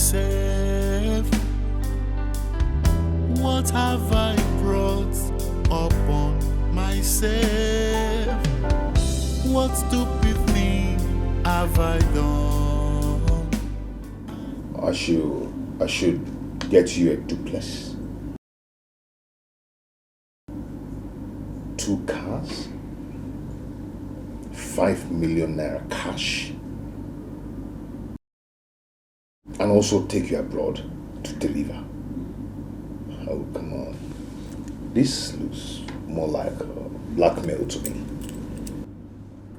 myself. What have I brought upon myself? What stupid thing have I done? I should get you a duplex. 2 cars, 5 million naira cash, and also take you abroad to deliver. Oh, come on. This looks more like blackmail to me.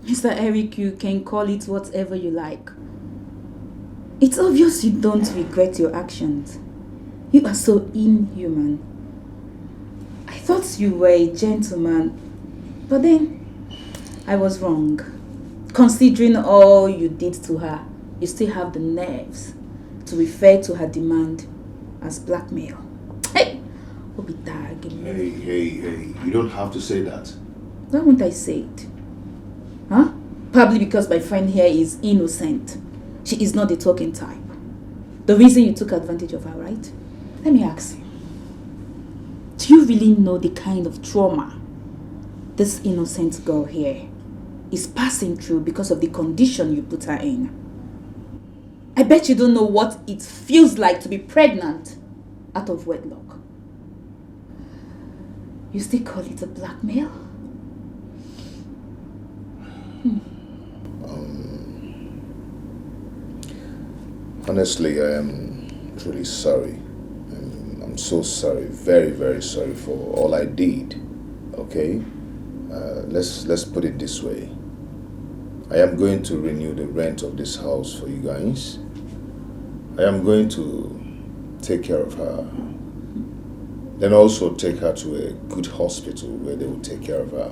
Mr. Eric, you can call it whatever you like. It's obvious you don't regret your actions. You are so inhuman. I thought you were a gentleman, but then I was wrong. Considering all you did to her, you still have the nerves to refer to her demand as blackmail. Hey! Hey, you don't have to say that. Why won't I say it? Huh? Probably because my friend here is innocent. She is not the talking type. The reason you took advantage of her, right? Let me ask you. Do you really know the kind of trauma this innocent girl here is passing through because of the condition you put her in? I bet you don't know what it feels like to be pregnant out of wedlock. You still call it a blackmail? Honestly, I am truly sorry. I'm so sorry, very, very sorry for all I did. Okay? Let's put it this way. I am going to renew the rent of this house for you guys. I am going to take care of her. Then also take her to a good hospital where they will take care of her.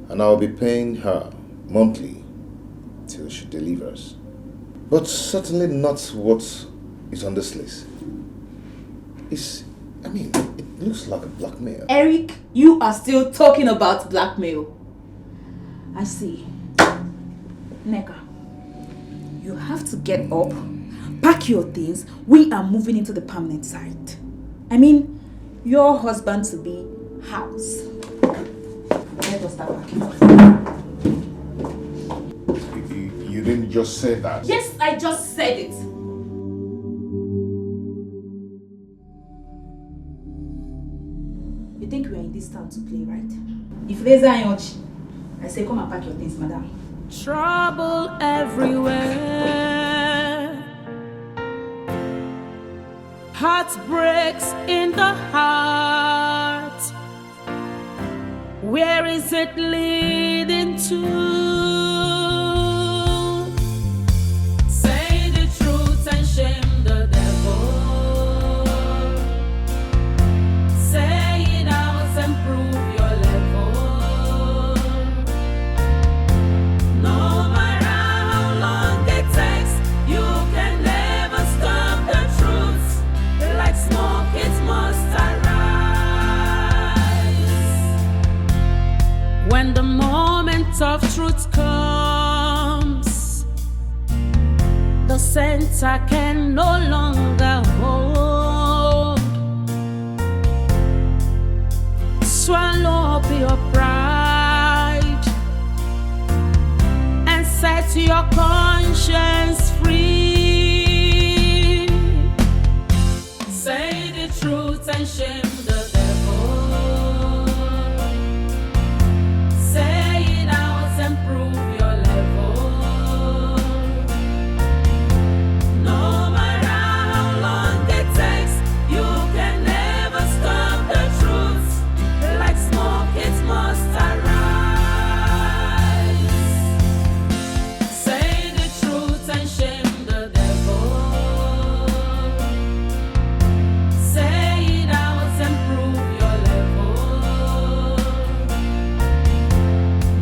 And I'll be paying her monthly till she delivers. But certainly not what is on this list. It looks like a blackmail. Eric, you are still talking about blackmail. I see. Neka, you have to get up, pack your things. We are moving into the permanent site. Your husband-to-be house. Let us start packing. You didn't just say that. Yes, I just said it. You think we are in this town to play, right? If there's a yacht, I say come and pack your things, madam. Trouble everywhere. Heartbreaks in the heart. Where is it leading to? Say the truth and shame the devil. Say it out and prove your level. No matter how long it takes, you can never stop the truth. Like smoke, it must arise. When the moment of truth comes, the center can no longer hold. Swallow up your pride and set your conscience free. Say the truth and shame the devil. Say it out and prove your level. No matter how long it takes, you can never stop the truth. Like smoke, it must arise. Say the truth and shame the devil. Say it out and prove your level.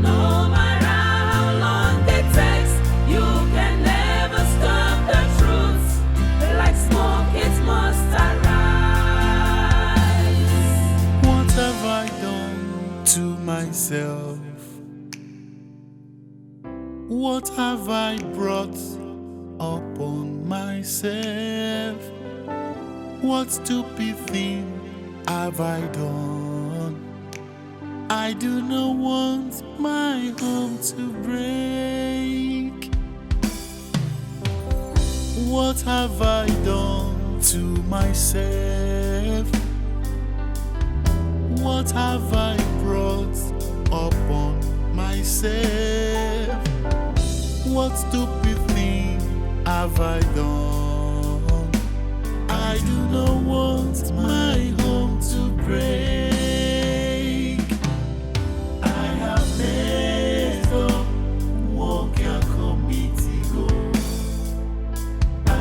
No matter how long it takes, you can never stop the truth. Like smoke, it must arise. What have I done to myself? What have I brought upon myself. What stupid thing have I done? I do not want my home to break. What have I done to myself? What have I brought upon myself? What stupid thing have I done? I do not want my home to break. I have messed up, what can committee go? I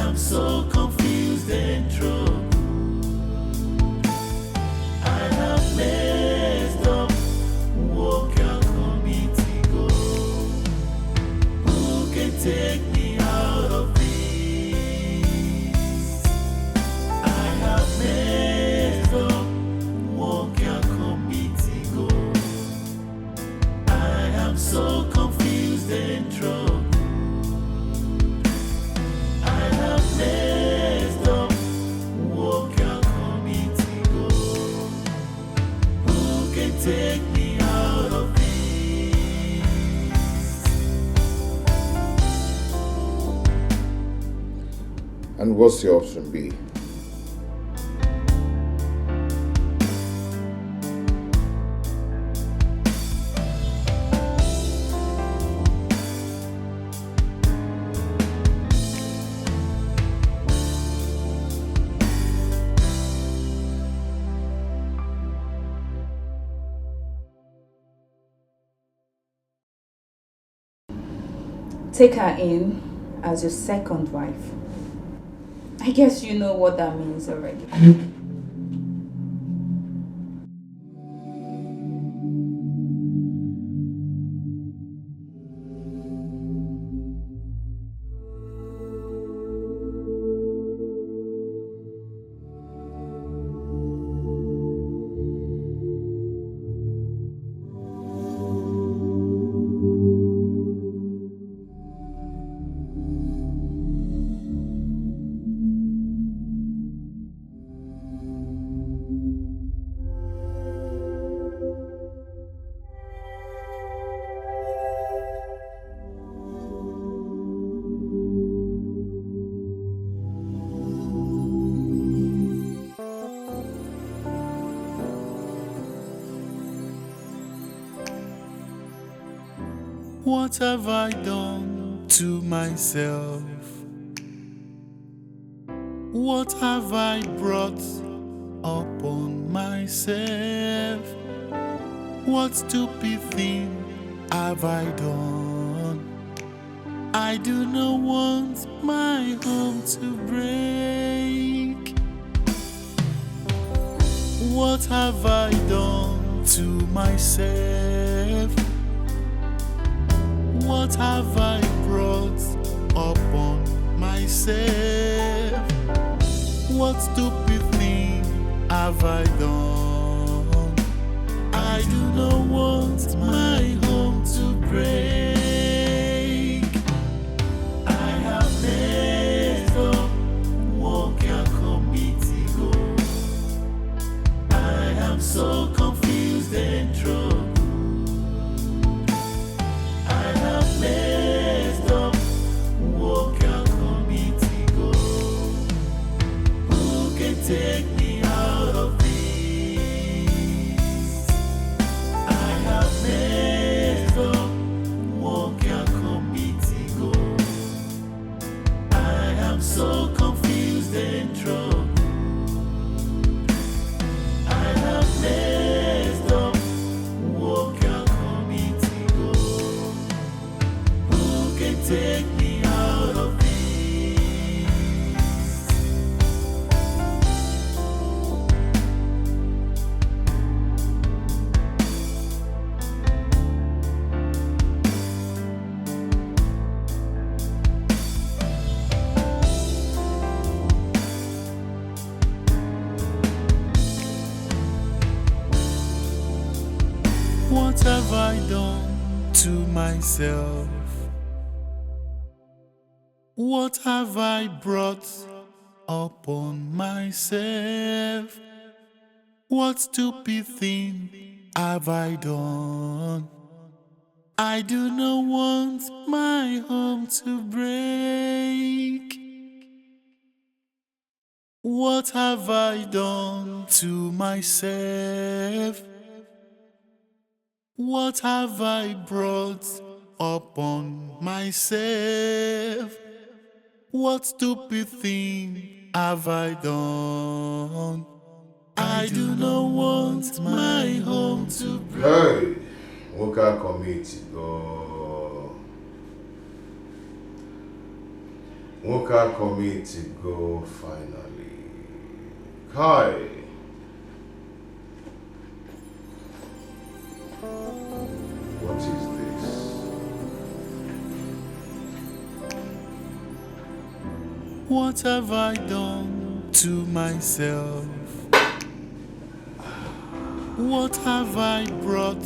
am so confused and troubled. I have messed up, what can committee go? Who can take me out of this? I have messed up, what can committee go? I am so confused and troubled. I have messed up, what can committee go? Who can take me out of this? And what's your option B? Take her in as your second wife. I guess you know what that means already. What have I done to myself? What have I brought upon myself? What stupid thing have I done? I do not want my home to break. What have I done to myself? What have I brought upon myself? What stupid thing have I done? I do not want my home to break. I have messed up, what can committee go? I am so confused and troubled. I have messed up, what can committee go? Who can take me out of this? I have messed up, what can committee go? I am so confused and troubled. I have messed up, what can committee go? Who can take me out of this? What have I done to myself? What have I brought upon myself? What stupid thing have I done? I do not want my home to break. What have I done to myself? What have I brought upon myself? What stupid thing have I done? I do not want my home to break. Hey, Woka committee go. Woka committee go finally. Hi. What is this? What have I done to myself? What have I brought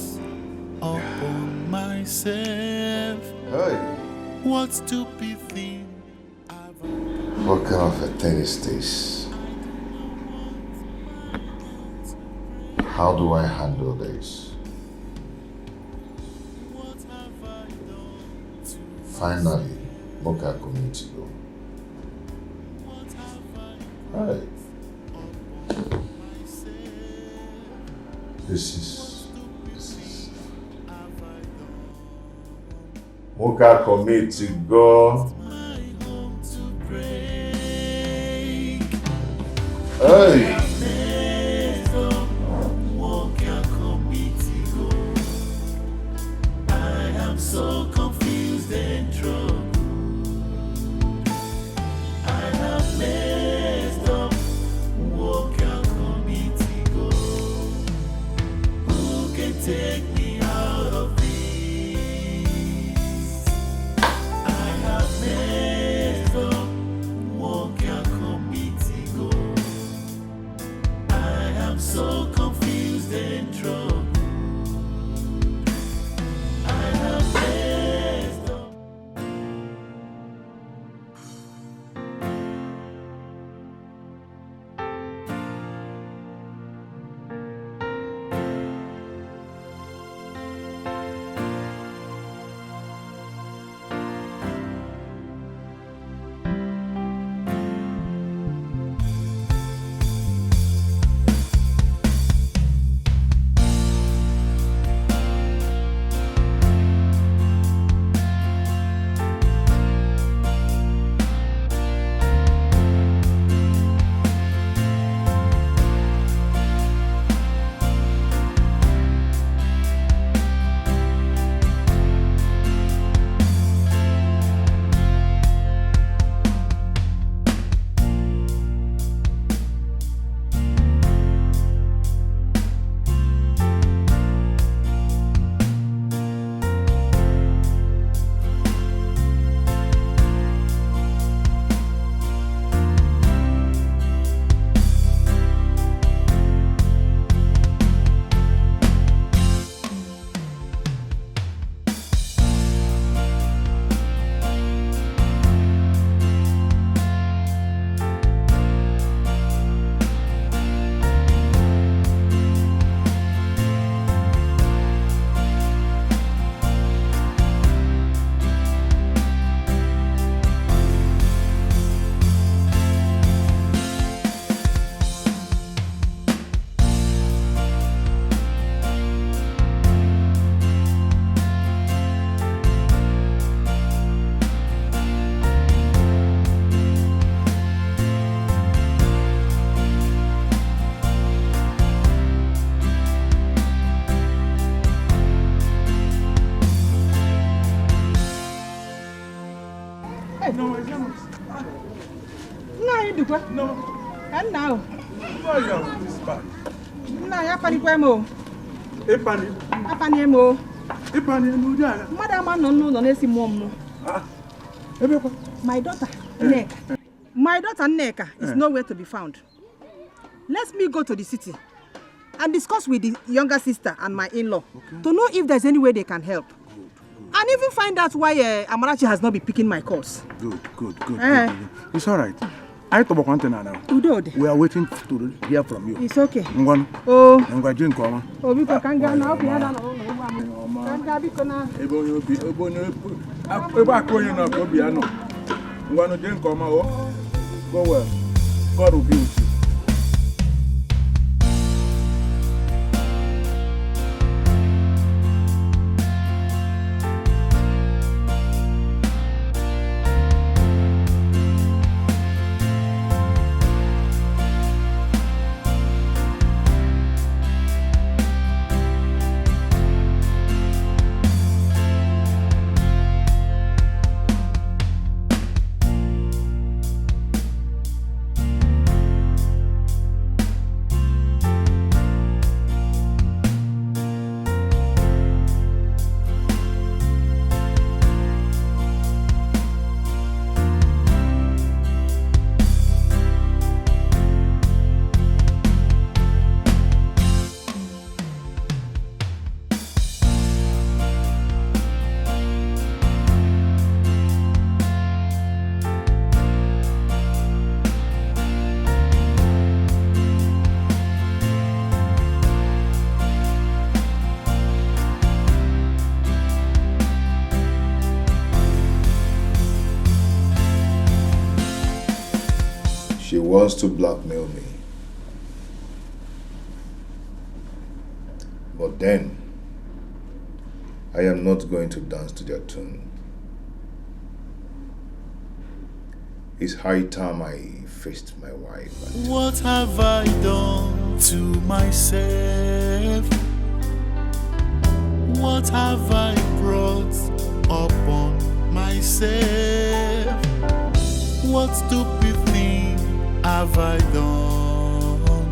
upon myself? Hey. What stupid thing have I done? What kind of a thing is this? How do I handle this? What have I done to Finally, Mocha community go. what have I Hi. upon myself? This is Have I done Mocha committee go. my home to break? Hey. Messed up, walk your committee go. I am so confused and troubled. I have messed up, walk your committee go. Who can take me out of this? I have messed up, walk your committee go. I am so confused and troubled. I have messed up. No. And now? Why are you with this bag? Nah, ya panikwemo. Epani. Apaniemo. Epani no dia. Madam no na-esi mom no. Ebekwa. My daughter, Nneka. My daughter Nneka is nowhere to be found. Let me go to the city and discuss with the younger sister and my in-law to know if there's any way they can help. I and even find out why Amarachi has not been picking my calls. Good. It's all right. I talk one thing now. We are waiting to hear from you. It's okay. Oh, I'm going to drink. Oh, because can't get now. Can't get now. Go well. God will be with you. She wants to blackmail me. But then, I am not going to dance to their tune. It's high time I faced my wife. What have I done to myself? What have I brought upon myself? What stupid thing have I done?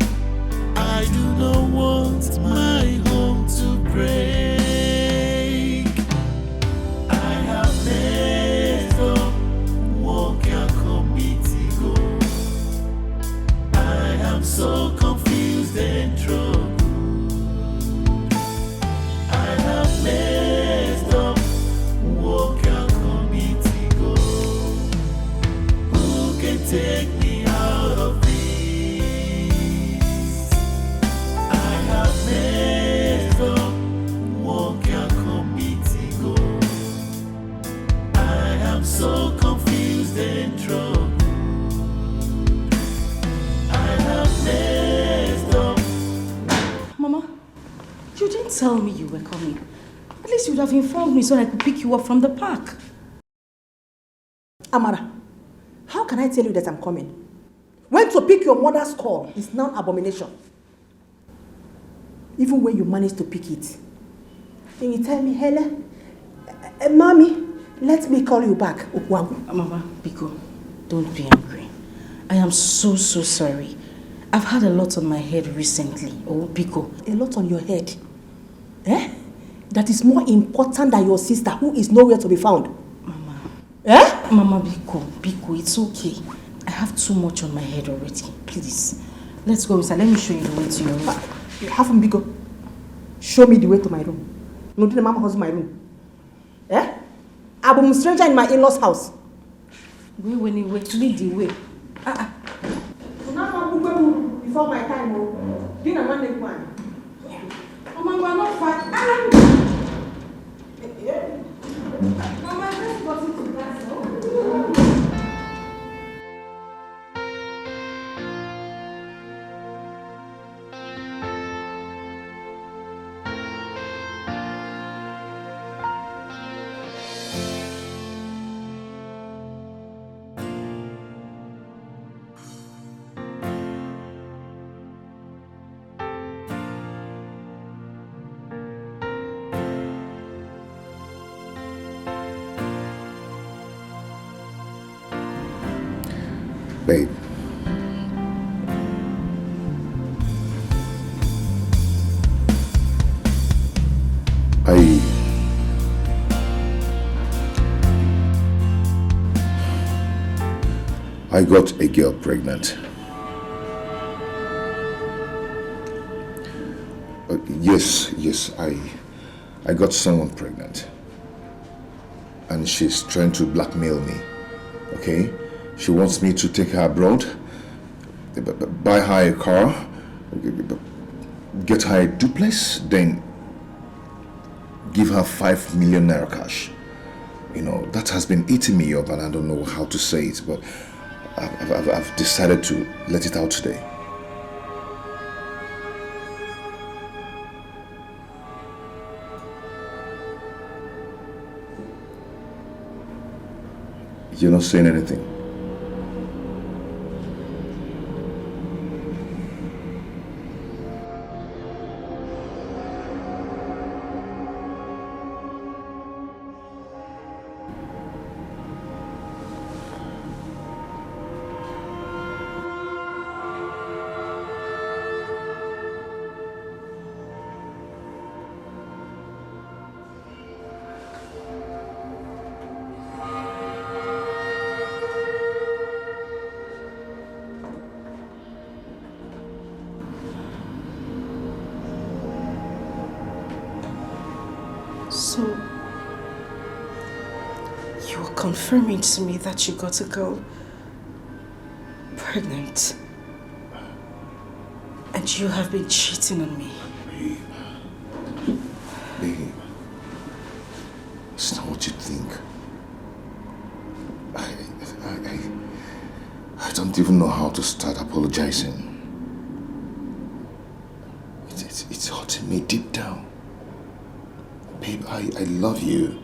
I do not want my home to break. I have messed up, walk your committee go. I am so confused and troubled. I have messed up, walk your committee go. Who can take me out of this? I have messed up, walk your committee go. I am so confused and troubled. I have messed up. Mama, you didn't tell me you were coming. At least you would have informed me so I could pick you up from the park. Amara, how can I tell you that I'm coming? When to pick your mother's call is now abomination. Even when you manage to pick it. Then you tell me, Hele, Mommy, let me call you back. Mama, Biko, don't be angry. I am so sorry. I've had a lot on my head recently. Oh, Biko. A lot on your head? Eh? That is more important than your sister who is nowhere to be found. Mama. Eh? Mama, Biko, it's okay. I have too much on my head already. Please, let's go inside. Let me show you the way to your room. Have him, Biko. Show me the way to my room. No, the mama house my room. Eh? I'm a stranger in my in-laws' house. Wait, lead the way. Before my time, dinner Monday one. Mama, we're not fine. Mama, I just got into class. Babe. I got a girl pregnant. Yes, I got someone pregnant. and she's trying to blackmail me. Okay? She wants me to take her abroad, buy her a car, get her a duplex, then give her 5 million naira cash. You know, that has been eating me up and I don't know how to say it, but I've decided to let it out today. You're not saying anything. So, you're confirming to me that you got a girl pregnant and you have been cheating on me. Babe, it's not what you think. I don't even know how to start apologizing. It's hurting me deep down. Babe, I love you.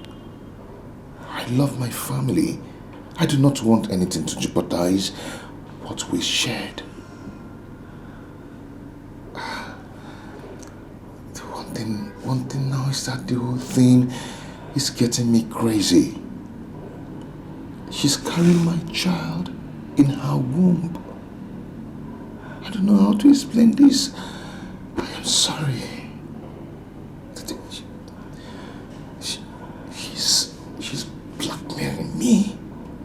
I love my family. I do not want anything to jeopardize what we shared. The one thing now is that the whole thing is getting me crazy. She's carrying my child in her womb. I don't know how to explain this. I am sorry. She's blackmailing me.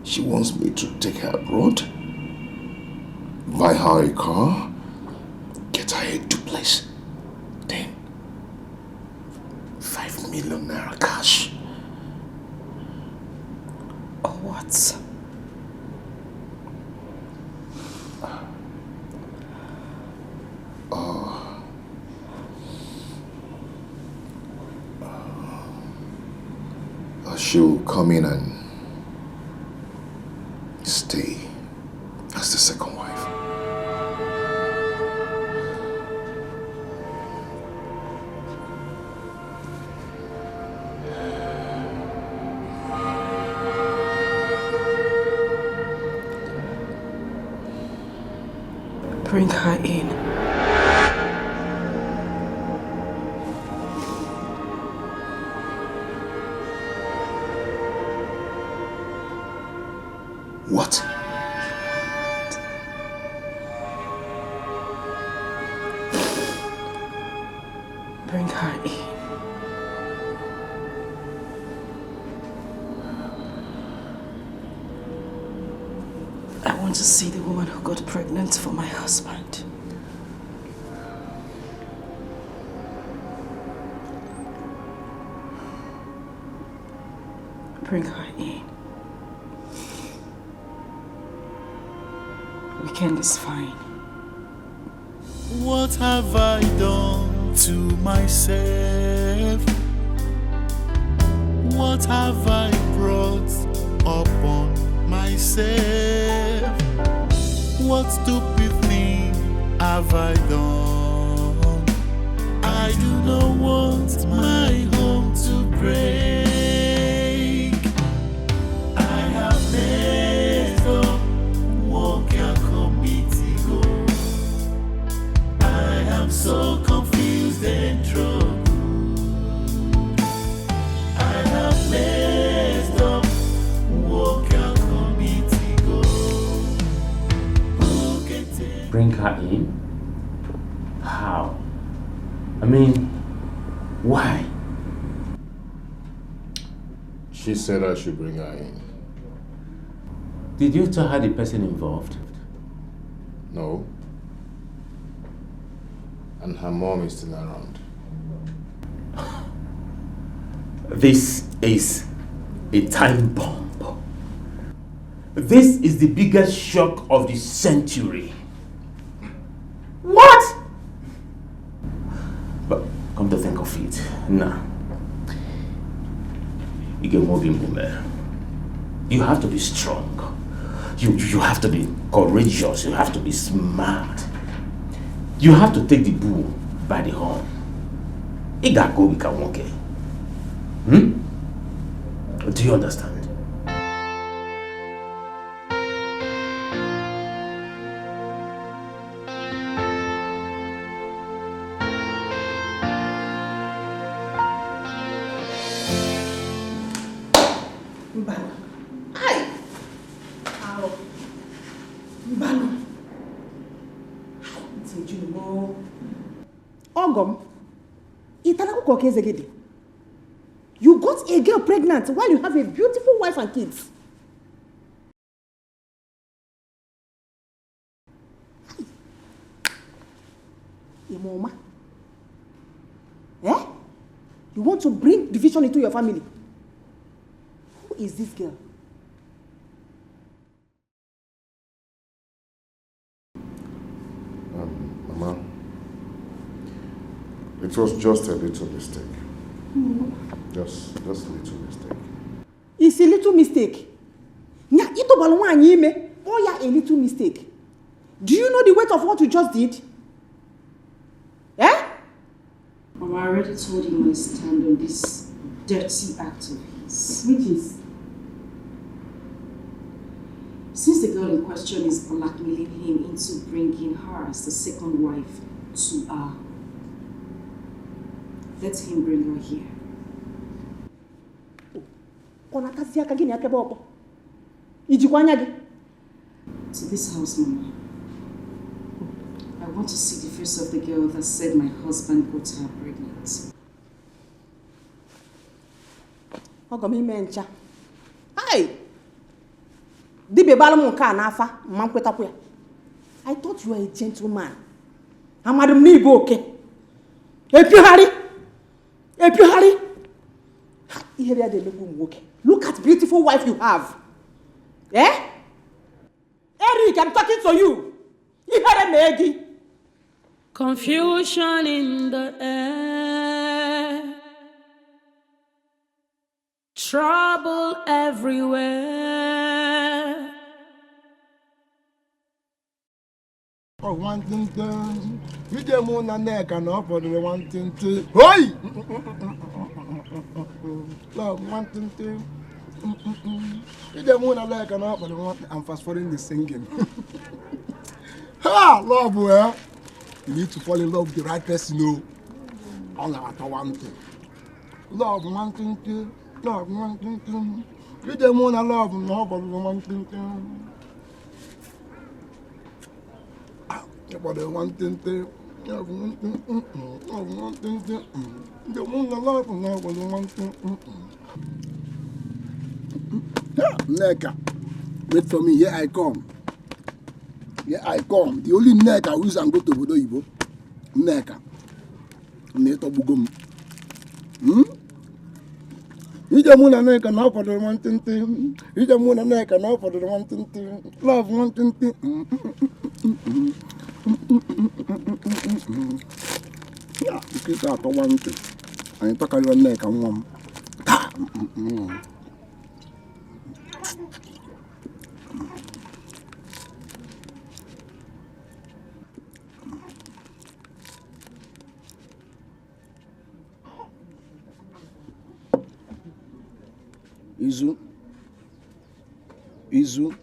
She wants me to take her abroad, buy her a car, get her a duplex, then 5 million naira cash. Or what? She'll come in and stay as the second wife. Bring her in. What? Bring her in. I want to see the woman who got pregnant for my husband. Bring her in. Weekend is fine. What have I done to myself? What have I brought upon myself? What stupid thing have I done? I do not want my home to break. I have messed up. What can committee go? I am so confused and troubled. I have messed up. What can committee go? Who can take? Bring her in? How? I mean, why? She said I should bring her in. Did you tell her the person involved? No. And her mom is still around. This is a time bomb. This is the biggest shock of the century. What? But come to think of it, nah. You get more man. You have to be strong. You have to be courageous. You have to be smart. You have to take the bull by the horn. It got go become okay. Do you understand? You got a girl pregnant while you have a beautiful wife and kids. Mama. Eh? You want to bring division into your family? Who is this girl? Mama, it was just a little mistake. Just a little mistake. It's a little mistake. Nya ito balwa anyime. Oh yeah, a little mistake. Do you know the weight of what you just did? Eh? Mama, I already told him my stand on this dirty act of his. Which is? Since the girl in question is blackmailing him into bringing her as the second wife to our, let him bring her here. To this house, Mama. I want to see the face of the girl that said my husband got her pregnant. Hi! I thought you were a gentleman. I'm Madam Nibo, okay? If you hurry. Look at beautiful wife you have. Eh? Eric, I'm talking to you. You heard Maggie. Confusion in the air, trouble everywhere. Oh, one thing, you just want a neck and up for the one thing. Oi! Love, one thing. You just want a neck and up for the one. I'm fast forwarding the singing. Ha! Love, well. You need to fall in love with the right person, no. All about one thing. Love, one thing. Love, one thing. You just want to love and love for the one thing. About the one thing. Love, one thing. Love, one thing. You want to love and love for the one thing. Yeah, Neka. Wait for me, here I come. Here I come. The only neck I use and go to Bodo Ibo. Neka. Neto Bugum. You just want a neck and for the one thing. You just want a neck and for the one thing. Love one thing. Yeah, you can start one thing. I talk about your neck and one. Izu,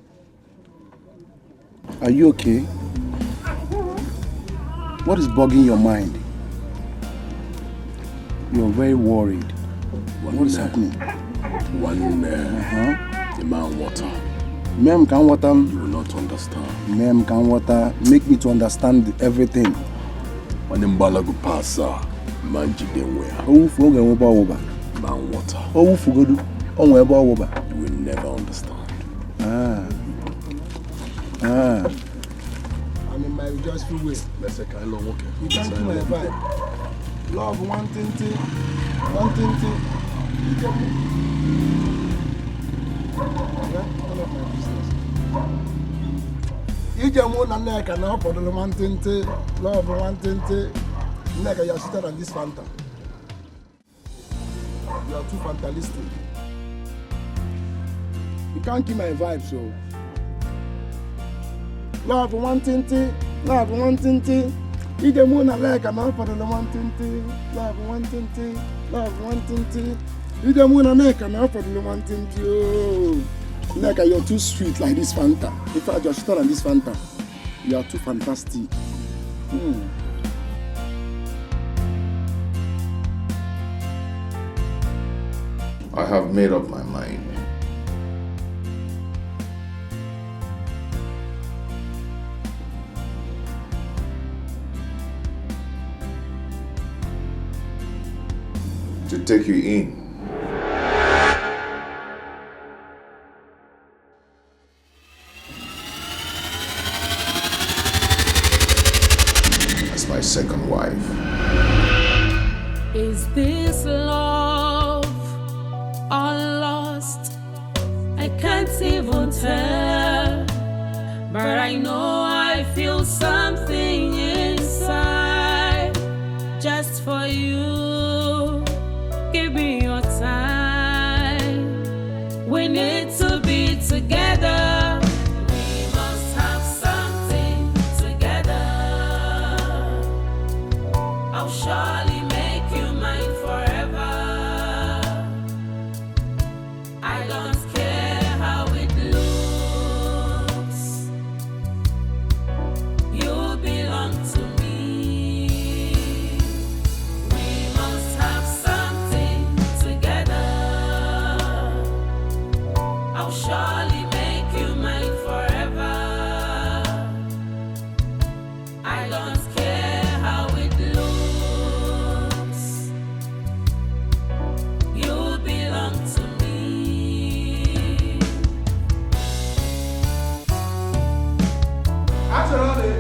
are you okay? What is bugging your mind? You're very worried. What is happening? The man water. Ma'am can water. You will not understand. Ma'am can water. Make me to understand everything. When the mbala go pass, man jide where. Oh, fogo over. Man water. Oh, fogo do. Oh, over. You will never understand. I'm in my just feel way. Let's say kind of okay. You can't do my vibe. Love one thing. Yeah, none of my business. Ijemu na Nneka na ọfọdụlụ nwantịntị, love nwantịntị. Nneka, you are sweeter than this Fanta. You are too fantastic. You can't keep my vibe, so. Love nwantịntị, love nwantịntị. Ijemu na Nneka na ọfọdụlụ nwantịntị, love nwantịntị, love nwantịntị. Ijemu na Nneka na ọfọdụlụ nwantịntị. Oh. Nneka, you're too sweet like this Fanta. In fact, you're sweeter than this Fanta. You are too fantastic. I have made up my mind. To take you in. As my second wife. Is this love or lost? I can't even tell, but I know I feel something inside just for you. Give me your time. We need to be together. We must have something together. I'll surely make you mine forever. I don't care how it looks. You belong to me. We must have something together. I'll surely make you mine forever. I don't care how it looks. You belong to me. Absolutely.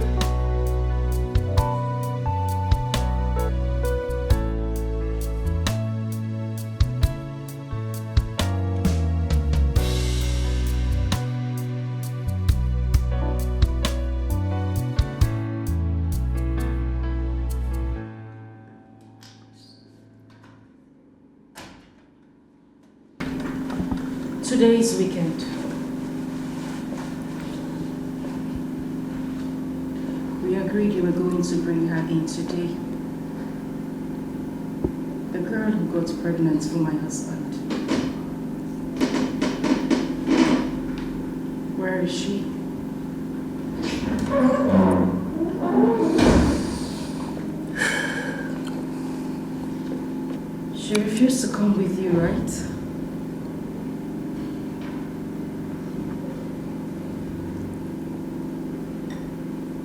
Today is weekend. We agreed you were going to bring her in today. The girl who got pregnant for my husband. Where is she? She refused to come with you, right?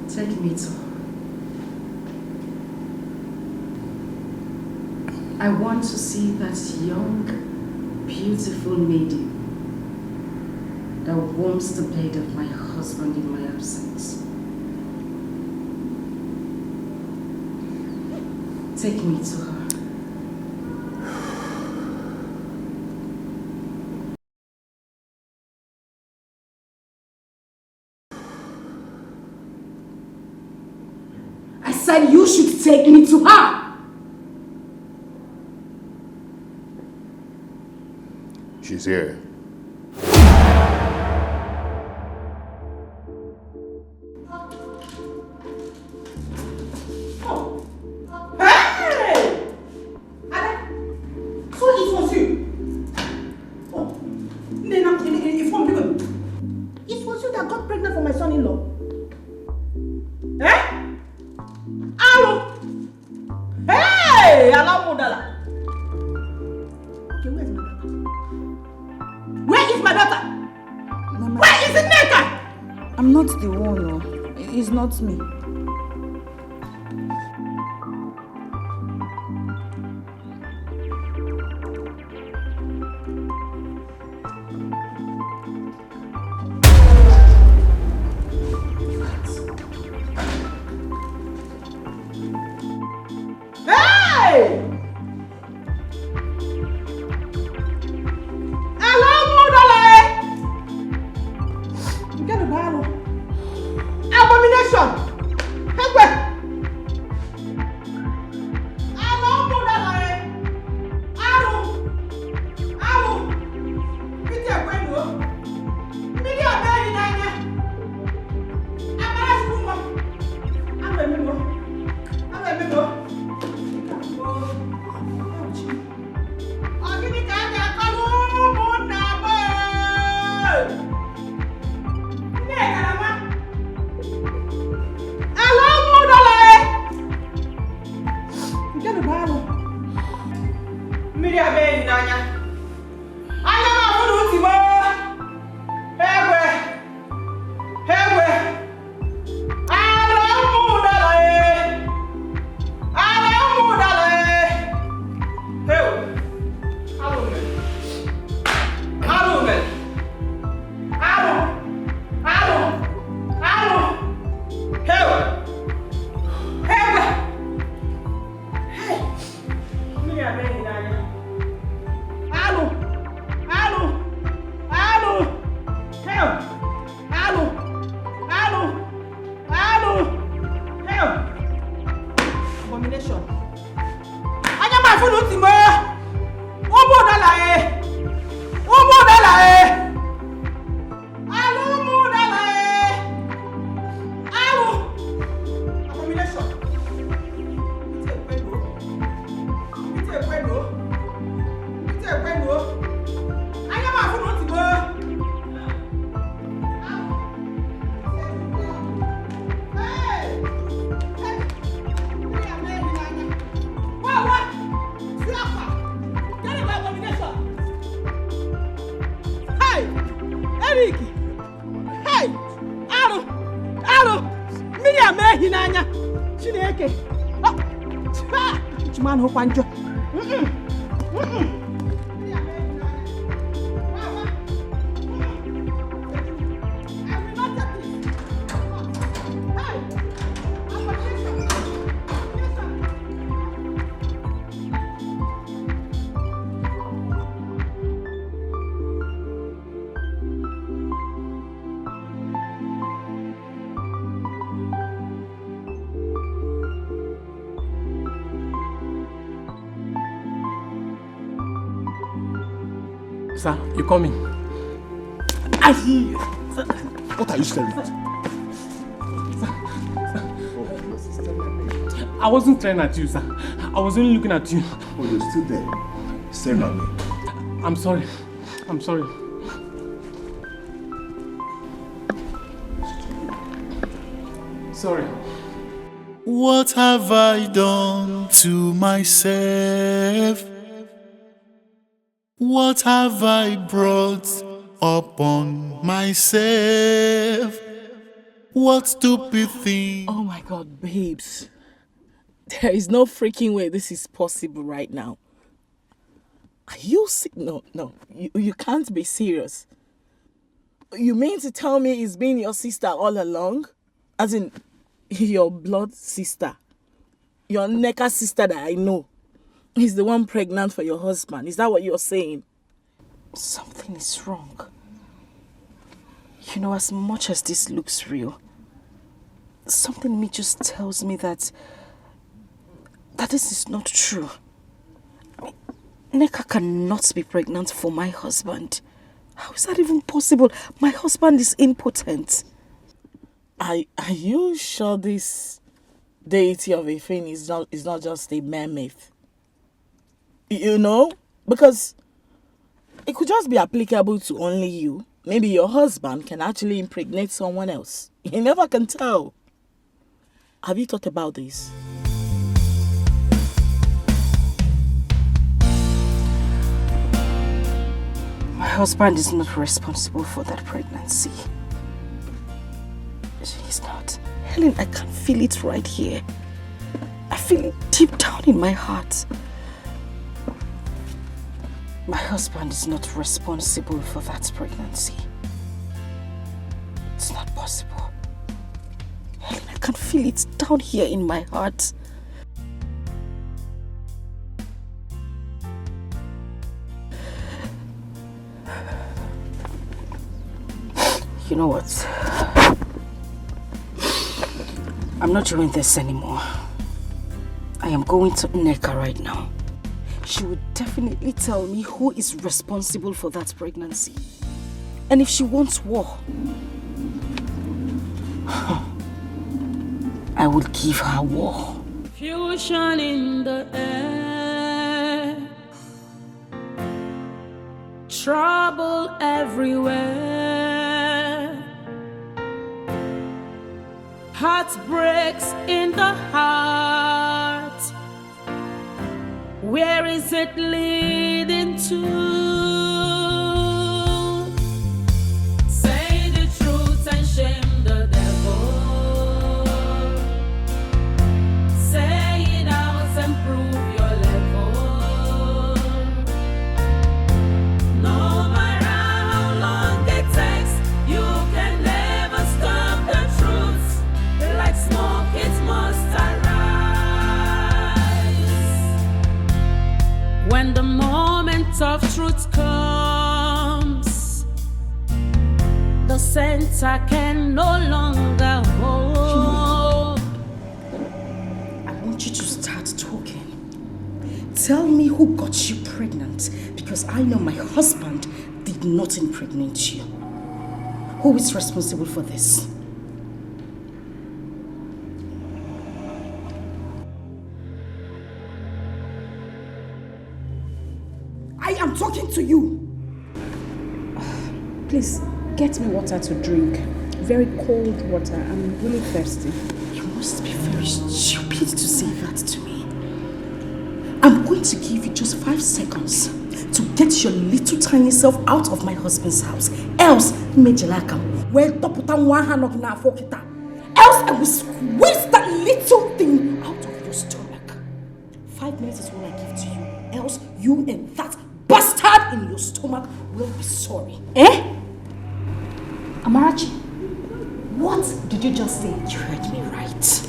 Take me to her. I want to see that young, beautiful maiden that warms the bed of my husband in my absence. Take me to her. I said you should take me to her. She's here. Hey! So it was you. Oh, it was you that got pregnant for my son-in-law. Eh? Hello? Hey! Alamudala. Okay, where is my daughter? Mama, Where is Nneka? I'm not the one. No. It's not me. Hey! Alamudala. Sir, you coming? What are you staring at? I wasn't staring at you, sir. I was only looking at you. Oh, you're still there, staring at me. I'm sorry. I'm sorry. Sorry. What have I done to myself? What have I brought upon myself? What stupid thing? Oh my God, babes. There is no freaking way this is possible right now. Are you no, you can't be serious. You mean to tell me it's been your sister all along? As in, your blood sister. Your Neka sister that I know. Is the one pregnant for your husband. Is that what you're saying? Something is wrong. You know, as much as this looks real, something in me just tells me that this is not true. I mean, Neka cannot be pregnant for my husband. How is that even possible? My husband is impotent. Are you sure this deity of a thing is not just a mere myth? You know? Because it could just be applicable to only you. Maybe your husband can actually impregnate someone else. You never can tell. Have you thought about this? My husband is not responsible for that pregnancy. He's not. Helen, I can feel it right here. I feel it deep down in my heart. My husband is not responsible for that pregnancy. It's not possible. Helen, I can feel it down here in my heart. You know what? I'm not doing this anymore. I am going to Neka right now. She would definitely tell me who is responsible for that pregnancy. And if she wants war, I will give her war. Fusion in the air, trouble everywhere, heartbreaks in the heart. Where is it leading to? Say the truth and shame the devil. Say it out and prove your level. No matter how long it takes, you can never stop the truth. Like smoke, it must arise. When the moment of truth comes, the center can no longer hold. I want you to start talking. Tell me who got you pregnant, because I know my husband did not impregnate you. Who is responsible for this? I am talking to you. Please, get me water to drink. Very cold water. I'm really thirsty. You must be very stupid to say that to me. I'm going to give you just 5 seconds to get your little tiny self out of my husband's house. Else, else I will squeeze that little thing out of your stomach. 5 minutes is all I give to you. Else, you and that bastard in your stomach will be sorry. Eh? Amarachi, what did you just say? You heard me right.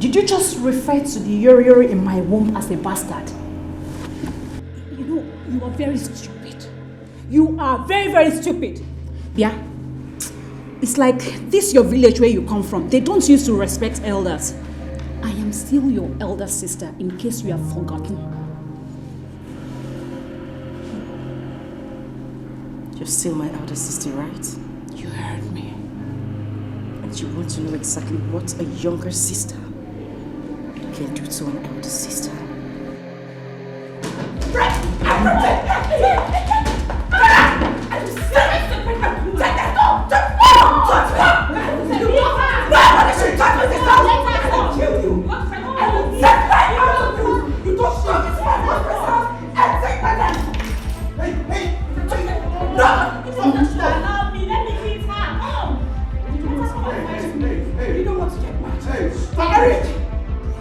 Did you just refer to the yori in my womb as a bastard? You know, you are very stupid. You are very, very stupid. Yeah? It's like this your village where you come from. They don't used to respect elders. I am still your elder sister in case you have forgotten. You're still my elder sister, right? You heard me. And you want to know exactly what a younger sister can do to an elder sister.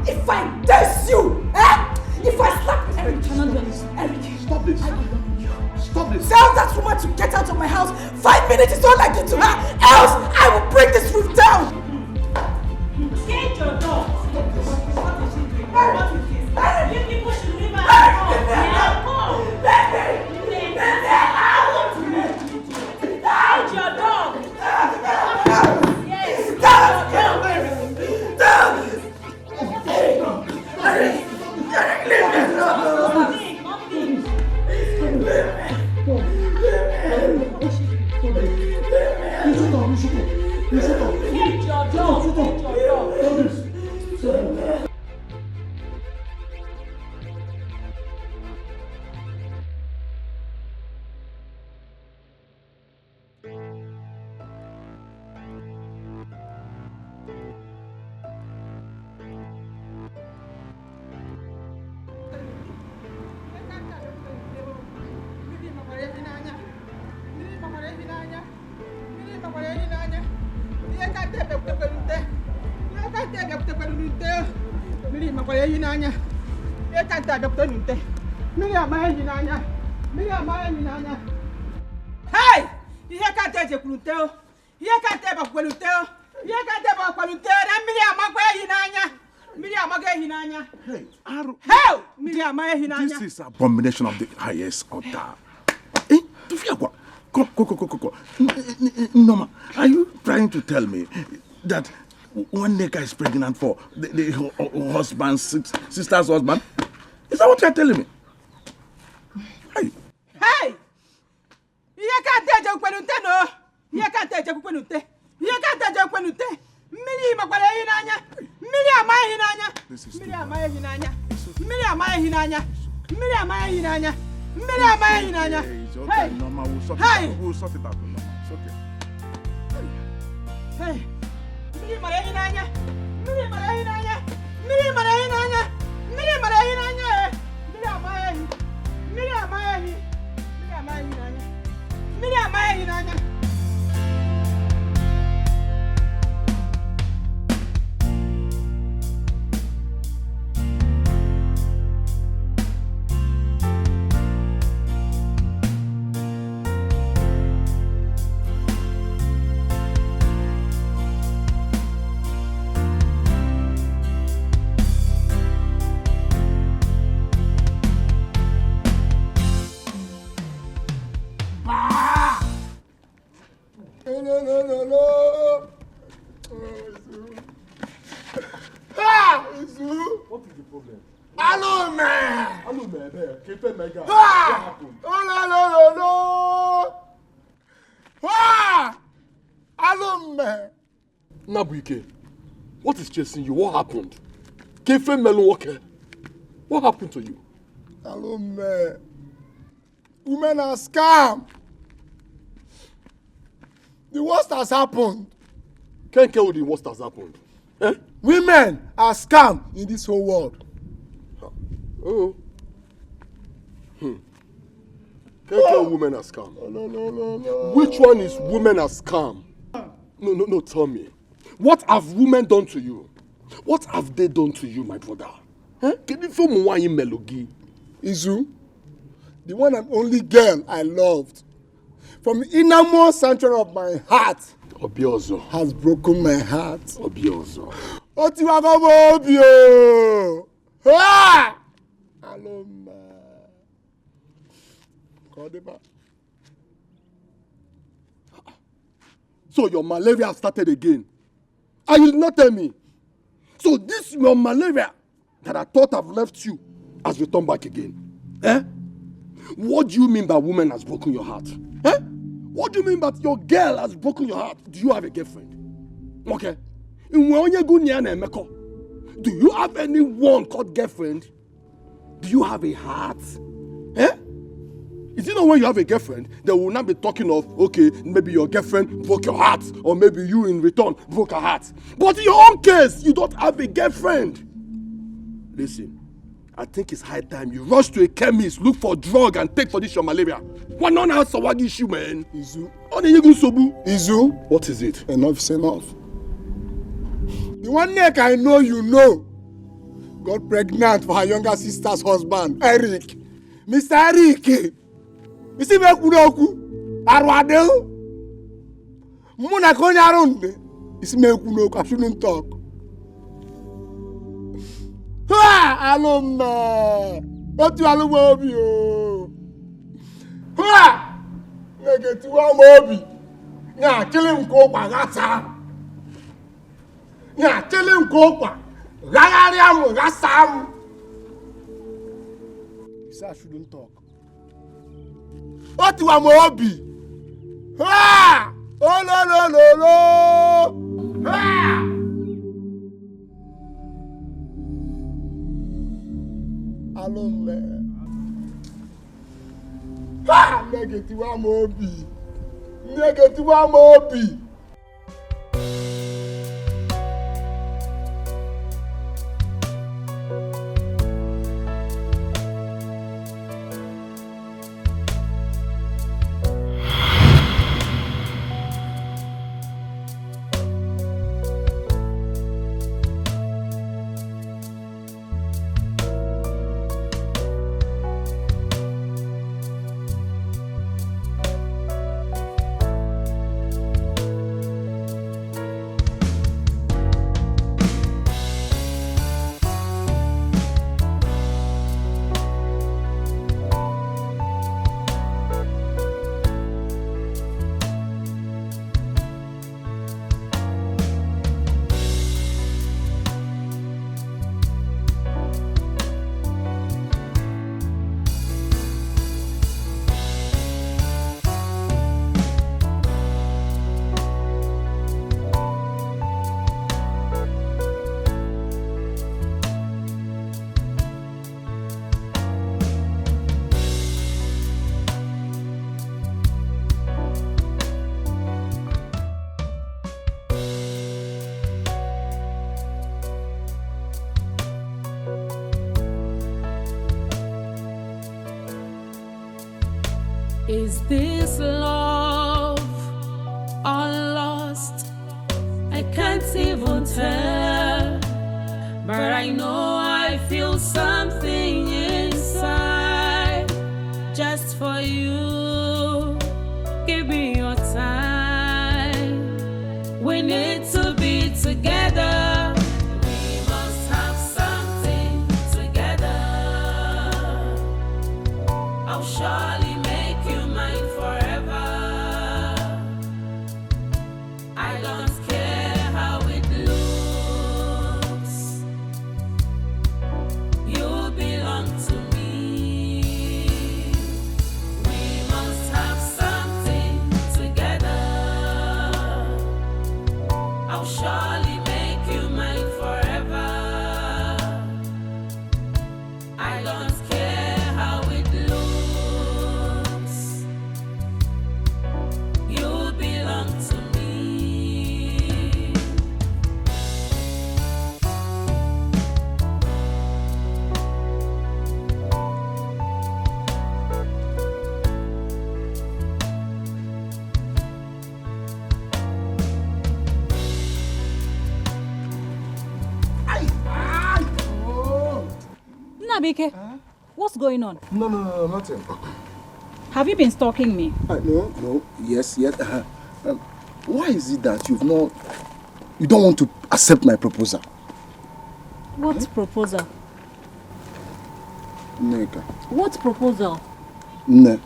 If I diss you, if I slap you, Eric, stop this. Stop this. Tell that woman to get out of my house. 5 minutes is all I give to her. Else, I will break this roof down. Get your dog. What is she doing? What is this? You people should leave her alone. Get your dog. Yes. Hey! You can't take a cluteo. You can't take a cluteo. You can't take a cluteo. And Miriam Hinanya. Hey, Hell! Miriam Hinanya. This is abomination of the highest order. Eh? Go. Norma, are you trying to tell me that one nigga is pregnant for the husband's sister's husband? Is that what you're telling me? Hey! You can't take a cluteo. You can't take a cluteo. You can't take a cluteo. Miriam Okay, Norma, we'll sort it out. We'll sort it out, Norma. It's okay. Hey! happened? Oh, no. Ah! Alume. Nabuike, what is chasing you? What happened? Kefe Melunwoke, what happened to you? Alume. Women are scam. The worst has happened. Can't tell you the worst has happened. Eh? Women are scam in this whole world. Oh. Can't tell women are scam. No. Which one is women are scam? No, tell me. What have women done to you? What have they done to you, my brother? Can you feel more in Melogi? Izu, the one and only girl I loved, from the innermost sanctuary of my heart, Obiozo has broken my heart. Obiozo. Otiwagomobio. Ah! Aloma. Kodeba. So your malaria started again. And you did not tell me. So this your malaria that I thought I've left you has returned back again. Eh? What do you mean by woman has broken your heart? Eh? What do you mean that your girl has broken your heart? Do you have a girlfriend? Okay. Do you have anyone called girlfriend? Do you have a heart? Eh? Is it not when you have a girlfriend, they will not be talking of, okay, maybe your girlfriend broke your heart, or maybe you in return broke her heart. But in your own case, you don't have a girlfriend. Listen, I think it's high time you rush to a chemist, look for drug, and take for this your malaria. One non has a issue, man. Izu. Izu? What is it? Enough is enough. The one neck I know you know got pregnant for her younger sister's husband, Eric. Mr. Eric. You see me kunoku? Arwade. Muna konya around. You see me kunoku? I shouldn't talk. Ha! Aloma. What you aloma you? Ha! Negative mobi. Nya kill him go bagata. Nya kill him go ba. Ragariam rasam. You say I shouldn't talk. What you mobi? Ha! Oh no. Ha! Alone. Ha! Negative mobi. Is this love or lost? I can't even tell, but I know I feel something inside just for you. Give me your time. We need to be together. We must have something together. I'll surely make you mine forever. I don't care how it looks. You belong to me. Bike, what's going on? No, nothing. Have you been stalking me? No, yes. Why is it that you don't want to accept my proposal? What proposal? Neka. What proposal? Ne.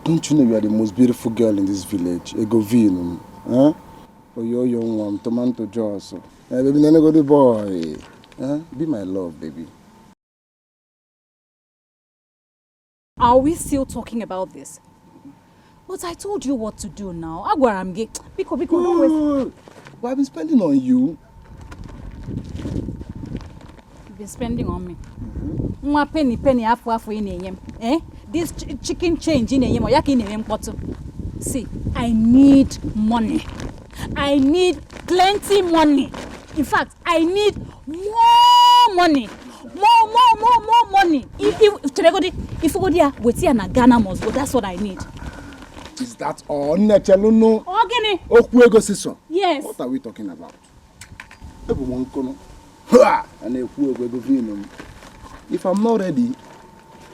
Don't you know you are the most beautiful girl in this village? Egovino. Huh? Oh, you're young one, tomato jaws. Hey, baby, nene go the boy. Huh? Be my love, baby. Are we still talking about this? But I told you what to do now. Agwaramge. Biko, don't waste. Well, I've been spending on you. You've been spending on me. Penny, half in a eh? This chicken change in a yem or yak in a yem bottle. See, I need money. I need plenty money. In fact, I need more money. More money. If you go there, we see an Ghana must go. That's what I need. Is that all? No. Ogene. Yes. What are we talking about? If I'm not ready,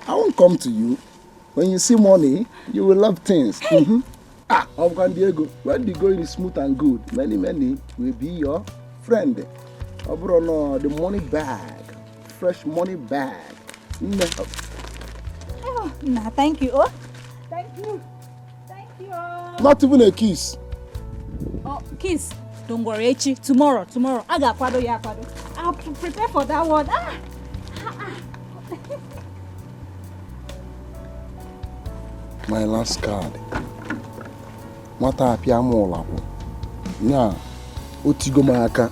I won't come to you. When you see money, you will love things. Hey. Diego, when the going is smooth and good, many will be your friend. The money bag, fresh money bag. Oh, nah, thank you. Oh, thank you. Not even a kiss. Oh, kiss. Don't worry, Echi. Tomorrow. I got kwado ya kwado. I'll prepare for that one. My last card. Mata apia molapo. Nya otigo maka.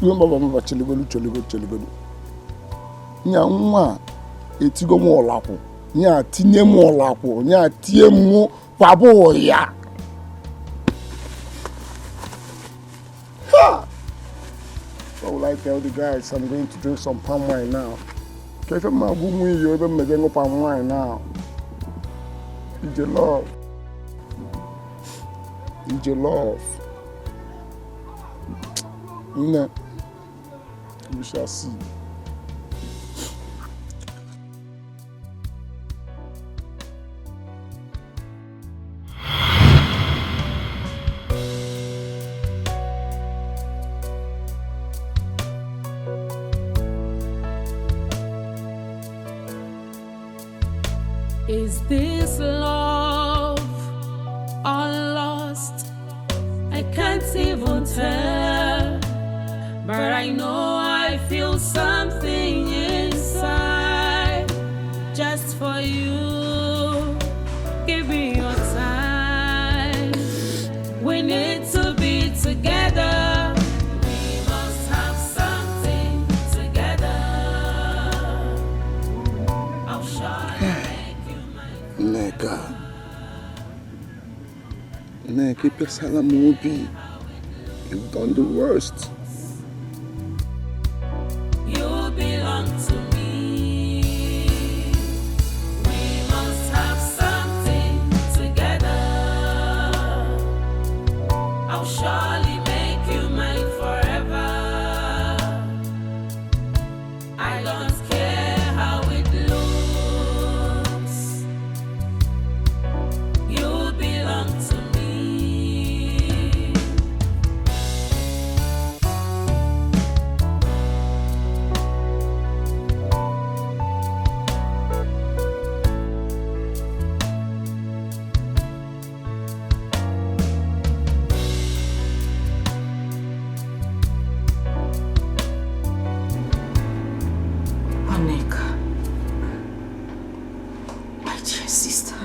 Yomba cheligolu. Nya nwa etigo molapo. Nya tinye molapo. Nya tie mu pabo ya. What will I tell the guys? I'm going to drink some palm wine now. If I'm not going to you, I'm going to palm wine now. It's your love. No. We shall see. Is this love or lost? I can't even tell, but I know I feel something inside just for you. Give me your time. We need to be together. We must have something together. I'll show you. Neka, pesala movie. You've done the worst. You belong to me. We must have something together. I'll surely make you mine forever. I don't care how it looks. You belong to me. Aneka, my dear sister,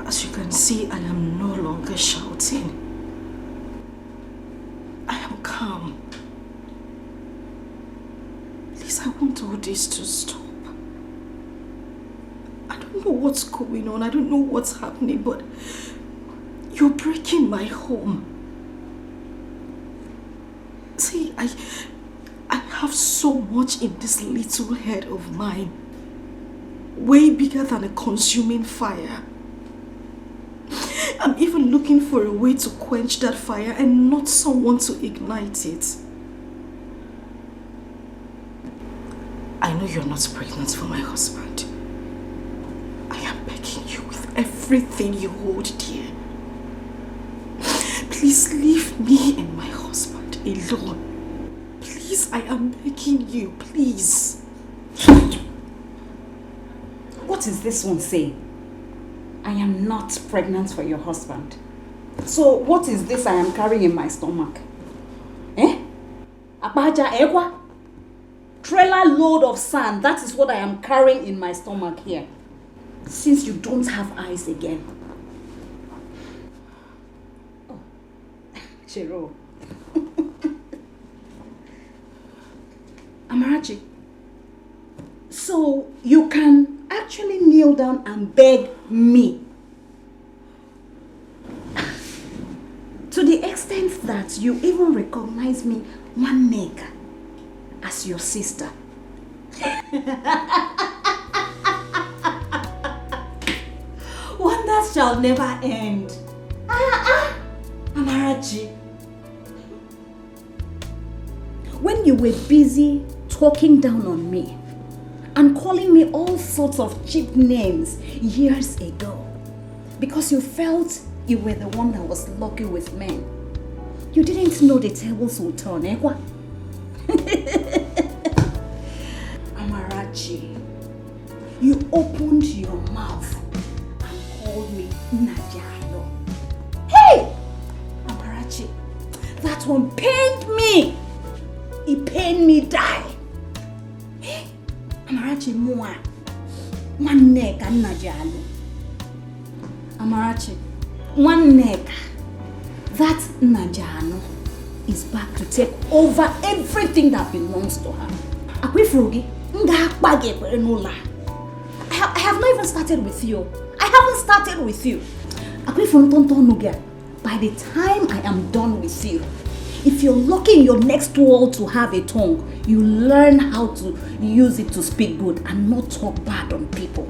as you can see, I am no longer shouting. I am calm. Please, I want all this to stop. I don't know what's going on. I don't know what's happening, but you're breaking my home. See, I have so much in this little head of mine. Way bigger than a consuming fire. I'm even looking for a way to quench that fire and not someone to ignite it. know you're not pregnant for my husband. I am begging you with everything you hold dear. Please leave me and my husband alone. Please, I am begging you, please. What is this one saying? I am not pregnant for your husband. So what is this I am carrying in my stomach? Eh? Abaja ewa? Trailer load of sand, that is what I am carrying in my stomach here. Since you don't have eyes again. Oh, Chiro. Amarachi, so you can actually kneel down and beg me. To the extent that you even recognize me one neck as your sister. Wonders shall never end. Amarachi. When you were busy talking down on me and calling me all sorts of cheap names years ago because you felt you were the one that was lucky with men, you didn't know the tables would turn, eh? Amarachi, you opened your mouth and called me Nigerian. Hey! Amarachi, that one pained me. It pained me die. Hey! Amarachi, one neck and Nigerian. Amarachi, one neck. That Najano is back to take over everything that belongs to her. I have not even started with you. I haven't started with you. By the time I am done with you, if you're lucky in your next world to have a tongue, you learn how to use it to speak good and not talk bad on people.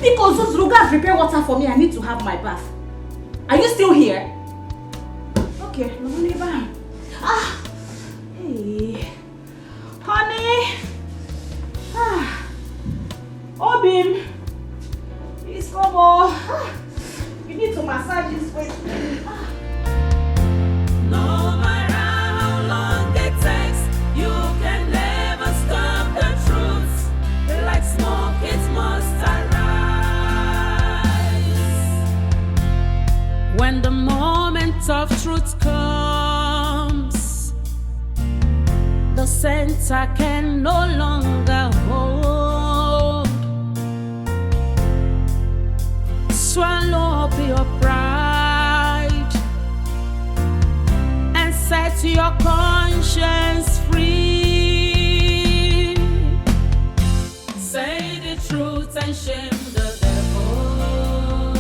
Because those Ruga prepare water for me, I need to have my bath. Are you still here? Okay, no neighbor. Hey, honey. Obim, please come on. You need to massage this way. No matter how long it takes, you can never stop the truth. Like smoke, it must arise. When the moment of truth comes, the center can no longer hold. Swallow up your pride and set your conscience free. Say the truth and shame the devil.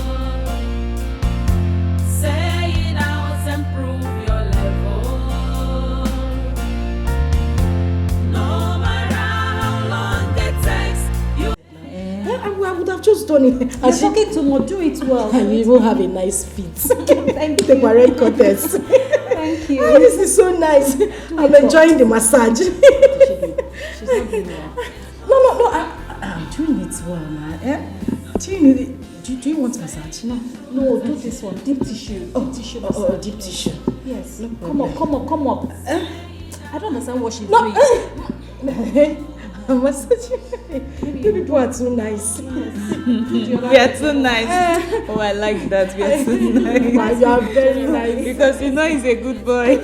Say it out and prove your level. No matter how long it takes, you. I would have just done it. You're talking to me, do it well. And you even have a nice fit. Thank you. Take my red contest. Thank you. Oh, this is so nice. I'm enjoying the massage. She's not doing well. No, I'm doing it well, man. Do you want massage? No, do this one. Deep tissue. Tissue massage. Oh, deep tissue. Yes. No Come up. I don't understand what she's doing. Massage. You people are too nice. We are too nice. Oh, I like that. We are too nice. You are very nice. Because you know he's a good boy.